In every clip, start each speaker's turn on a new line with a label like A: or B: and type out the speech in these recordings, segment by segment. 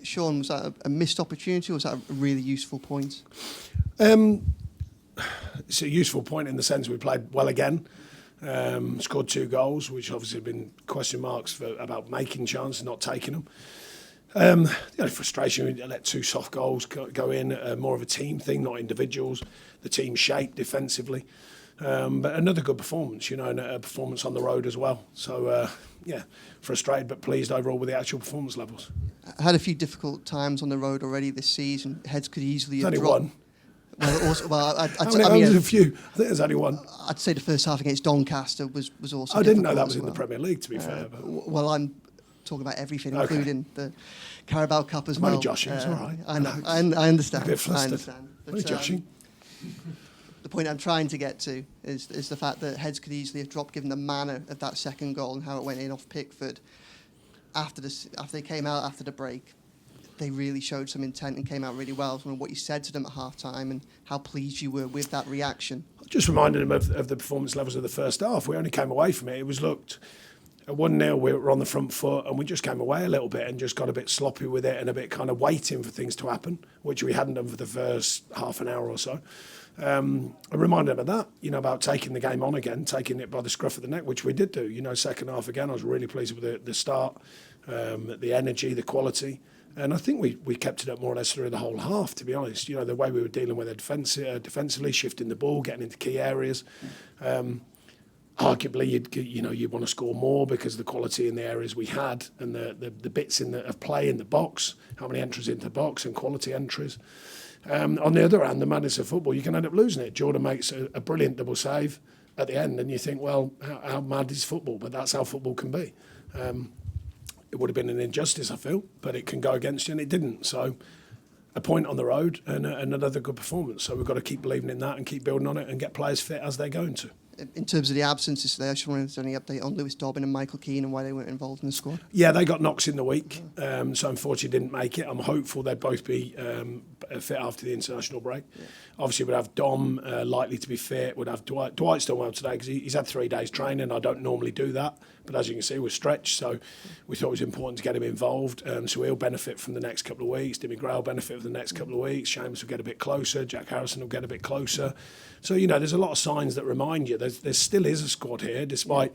A: Sean, was that a missed opportunity, or was that a really useful point?
B: It's a useful point in the sense we played well again. Scored 2 goals, which obviously have been question marks about making chances, not taking them. The only frustration, we let 2 soft goals go in, more of a team thing, not individuals. The team shaped defensively. But another good performance, and a performance on the road as well. So, frustrated but pleased overall with the actual performance levels.
A: I had a few difficult times on the road already this season. Heads could easily have
B: only
A: dropped.
B: one.
A: There's
B: a few. I think there's only one.
A: I'd say the first half against Doncaster was also.
B: I didn't know that was in the Premier League, to be fair. But.
A: Well, I'm talking about everything, including the Carabao Cup as well.
B: Only joshing, it's all right.
A: I know. I understand.
B: A bit flustered.
A: I understand.
B: Only joshing.
A: The point I'm trying to get to is the fact that heads could easily have dropped given the manner of that second goal and how it went in off Pickford. After they came out after the break, they really showed some intent and came out really well. From what you said to them at half time and how pleased you were with that reaction.
B: Just reminded them of the performance levels of the first half. We only came away from it. It was looked at 1-0, we were on the front foot and we just came away a little bit and just got a bit sloppy with it and a bit kind of waiting for things to happen, which we hadn't done for the first half an hour or so. I reminded them of that, about taking the game on again, taking it by the scruff of the neck, which we did do. Second half again, I was really pleased with the start, the energy, the quality. And I think we kept it up more or less through the whole half, to be honest. The way we were dealing with it defensively, shifting the ball, getting into key areas. Arguably, you'd want to score more because of the quality in the areas we had and the bits of play in the box, how many entries into the box and quality entries. On the other hand, the madness of football, you can end up losing it. Jordan makes a brilliant double save at the end, and you think, well, how mad is football? But that's how football can be. It would have been an injustice, I feel, but it can go against you, and it didn't. So a point on the road and another good performance. So we've got to keep believing in that and keep building on it and get players fit as they're going to.
A: In terms of the absences today, I just wondered if there's any update on Lewis Dobbin and Michael Keane and why they weren't involved in the squad.
B: Yeah, they got knocks in the week, so unfortunately didn't make it. I'm hopeful they'd both be fit after the international break. Yeah. Obviously, we'd have Dom likely to be fit. We'd have Dwight. Dwight's done well today because he's had 3 days training. I don't normally do that, but as you can see, we're stretched, so we thought it was important to get him involved. So he'll benefit from the next couple of weeks. Dimmy Gray will benefit from the next couple of weeks. Seamus will get a bit closer. Jack Harrison will get a bit closer. So, there's a lot of signs that remind you there still is a squad here, despite,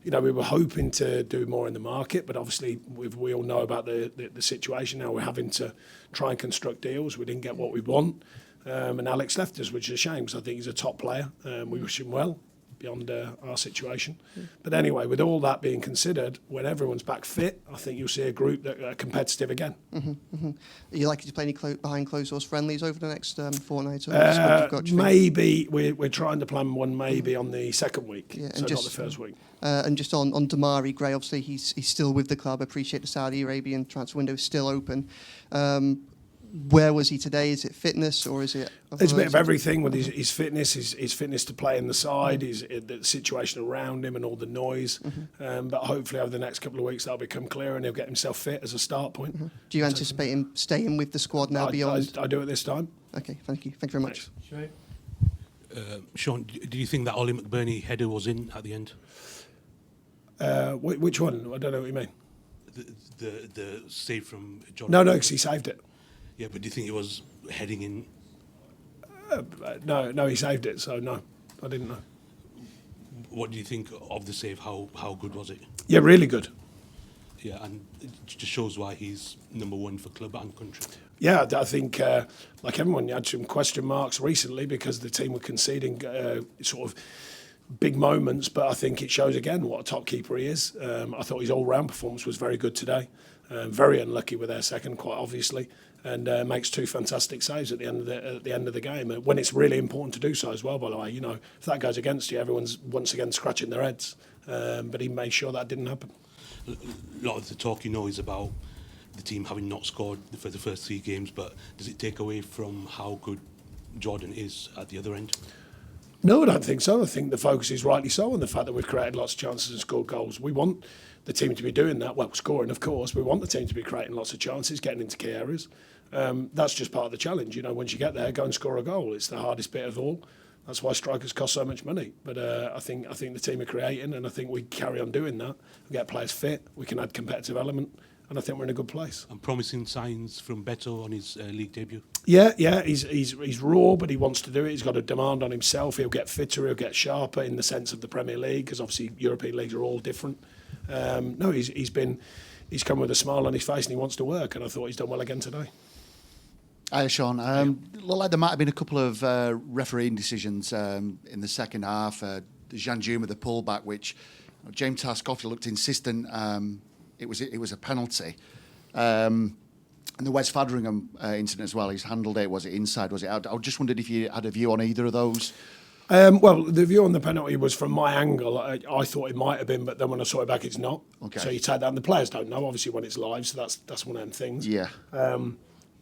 B: we were hoping to do more in the market, but obviously we all know about the situation now. We're having to try and construct deals. We didn't get what we want. And Alex left us, which is a shame because I think he's a top player. We wish him well beyond our situation. But anyway, with all that being considered, when everyone's back fit, I think you'll see a group that are competitive again.
A: Are you likely to play any behind closed doors friendlies over the next fortnight?
B: Maybe we're trying to plan one maybe on the second week, so not the first week.
A: And just on Damari Gray, obviously he's still with the club. I appreciate the Saudi Arabian transfer window is still open. Where was he today? Is it fitness or is it?
B: It's a bit of everything with his fitness, his fitness to play in the side, the situation around him and all the noise. But hopefully over the next couple of weeks that'll become clearer and he'll get himself fit as a start point.
A: Do you anticipate him staying with the squad now beyond?
B: I do at this time.
A: Okay, thank you. Thank you very much.
C: Sean, do you think that Ollie McBurney header was in at the end?
B: Which one? I don't know what you mean.
C: The save from John.
B: No, because he saved it.
C: Yeah, but do you think it was heading in?
B: No, he saved it, so no, I didn't know.
C: What do you think of the save? How good was it?
B: Yeah, really good.
C: Yeah, and it just shows why he's number one for club and country.
B: Yeah, I think, like everyone, you had some question marks recently because the team were conceding sort of big moments, but I think it shows again what a top keeper he is. I thought his all-round performance was very good today. Very unlucky with their second, quite obviously, and makes 2 fantastic saves at the end of the game. When it's really important to do so as well, by the way. If that goes against you, everyone's once again scratching their heads. But he made sure that didn't happen.
C: A lot of the talk is about the team having not scored for the first 3 games, but does it take away from how good Jordan is at the other end?
B: No, I don't think so. I think the focus is rightly so on the fact that we've created lots of chances and scored goals. We want the team to be doing that. Well, scoring, of course. We want the team to be creating lots of chances, getting into key areas. That's just part of the challenge. Once you get there, go and score a goal. It's the hardest bit of all. That's why strikers cost so much money. But I think the team are creating, and I think we carry on doing that. We get players fit. We can add competitive element, and I think we're in a good place.
C: And promising signs from Beto on his league debut.
B: Yeah, he's raw, but he wants to do it. He's got a demand on himself. He'll get fitter, he'll get sharper in the sense of the Premier League, because obviously European leagues are all different. No, he's come with a smile on his face and he wants to work, and I thought he's done well again today.
D: Hi, Sean. Looked like there might have been a couple of refereeing decisions in the second half. Jean Juma, the pullback, which James Tarskowski looked insistent. It was a penalty. And the Wes Fadringham incident as well. He's handled it. Was it inside? Was it out? I just wondered if you had a view on either of those.
B: Well, the view on the penalty was from my angle. I thought it might have been, but then when I saw it back, it's not.
D: Okay.
B: So you take that, and the players don't know, obviously, when it's live. So that's one of them things.
D: Yeah.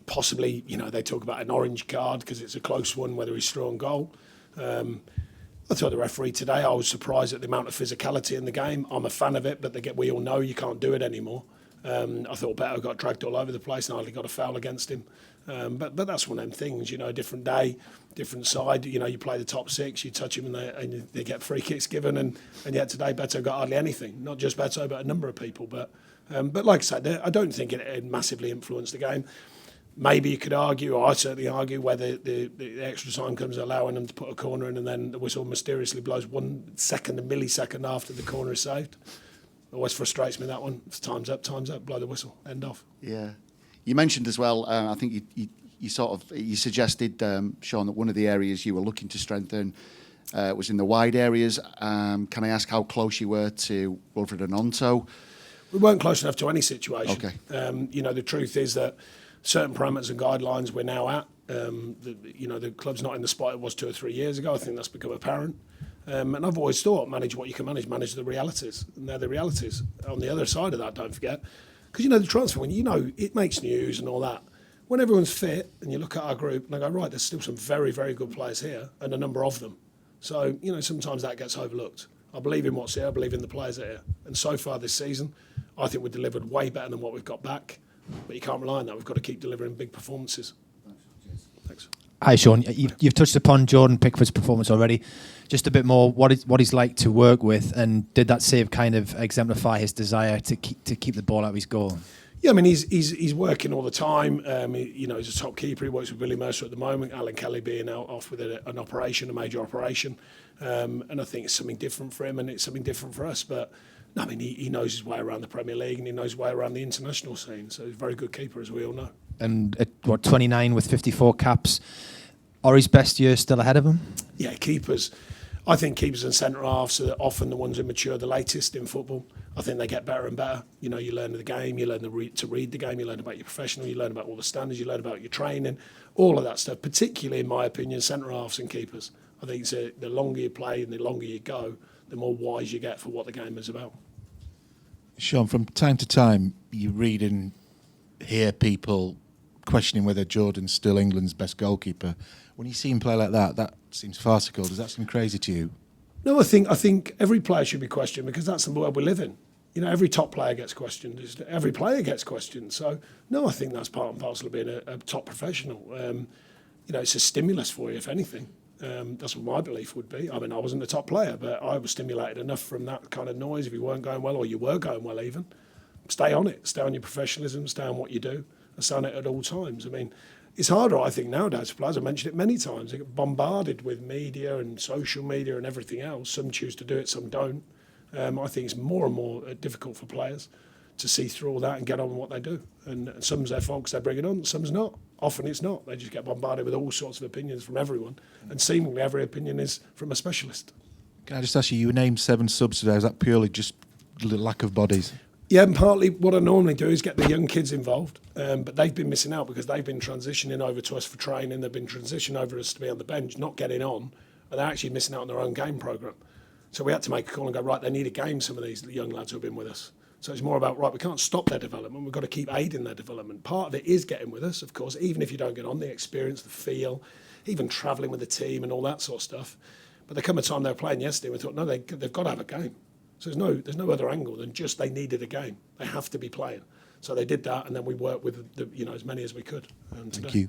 B: Possibly, they talk about an orange card because it's a close one, whether he's through on goal. I thought the referee today, I was surprised at the amount of physicality in the game. I'm a fan of it, but we all know you can't do it anymore. I thought Beto got dragged all over the place and hardly got a foul against him. But that's one of them things, different day, different side. You play the top six, you touch him and they get free kicks given. And yet today Beto got hardly anything. Not just Beto, but a number of people. But like I said, I don't think it massively influenced the game. Maybe you could argue, or I certainly argue, whether the extra time comes allowing them to put a corner in and then the whistle mysteriously blows 1 second, a millisecond after the corner is saved. Always frustrates me, that one. It's time's up, blow the whistle, end off.
D: Yeah. You mentioned as well, I think you suggested, Sean, that one of the areas you were looking to strengthen was in the wide areas. Can I ask how close you were to Wilfred and Onto?
B: We weren't close enough to any situation.
D: Okay.
B: The truth is that certain parameters and guidelines we're now at. The club's not in the spot it was 2 or 3 years ago. I think that's become apparent. And I've always thought, manage what you can manage the realities. And they're the realities. On the other side of that, don't forget, because the transfer window, it makes news and all that. When everyone's fit and you look at our group and I go, right, there's still some very, very good players here and a number of them. So, sometimes that gets overlooked. I believe in what's here. I believe in the players that are here. And so far this season, I think we've delivered way better than what we've got back. But you can't rely on that. We've got to keep delivering big performances. Thanks.
E: Hi, Sean. You've touched upon Jordan Pickford's performance already. Just a bit more what he's like to work with, and did that save kind of exemplify his desire to keep the ball out of his goal?
B: Yeah, he's working all the time. He's a top keeper. He works with Billy Mercer at the moment. Alan Kelly being out off with an operation, a major operation, and I think it's something different for him, and it's something different for us. But he knows his way around the Premier League and he knows his way around the international scene. So he's a very good keeper, as we all know.
E: And at 29 with 54 caps, are his best years still ahead of him?
B: Yeah, keepers. I think keepers and centre halves are often the ones who mature the latest in football. I think they get better and better. You learn the game, you learn to read the game, you learn about your professional, you learn about all the standards, you learn about your training, all of that stuff. Particularly, in my opinion, centre halves and keepers. I think the longer you play and the longer you go, the more wise you get for what the game is about.
F: Sean, from time to time, you read and hear people questioning whether Jordan's still England's best goalkeeper. When you see him play like that, that seems farcical. Does that seem crazy to you?
B: No, I think every player should be questioned because that's the world we live in. Every top player gets questioned. Every player gets questioned. So, no, I think that's part and parcel of being a top professional. It's a stimulus for you, if anything. That's what my belief would be. I wasn't a top player, but I was stimulated enough from that kind of noise. If you weren't going well, or you were going well even, stay on it. Stay on your professionalism, stay on what you do, and stay on it at all times. It's harder, I think, nowadays for players. I mentioned it many times. They get bombarded with media and social media and everything else. Some choose to do it, some don't. I think it's more and more difficult for players to see through all that and get on with what they do. And some's their fault because they bring it on, some's not. Often it's not. They just get bombarded with all sorts of opinions from everyone. And seemingly every opinion is from a specialist.
F: Can I just ask you named 7 subs today. Is that purely just the lack of bodies?
B: Yeah, and partly what I normally do is get the young kids involved. But they've been missing out because they've been transitioning over to us for training. They've been transitioning over us to be on the bench, not getting on. And they're actually missing out on their own game programme. So we had to make a call and go, right, they need a game, some of these young lads who have been with us. So it's more about, right, we can't stop their development. We've got to keep aiding their development. Part of it is getting with us, of course, even if you don't get on, the experience, the feel, even travelling with the team and all that sort of stuff. But there come a time they were playing yesterday and we thought, no, they've got to have a game. So there's no other angle than just they needed a game. They have to be playing. So they did that, and then we worked with as many as we could today.
F: Thank you.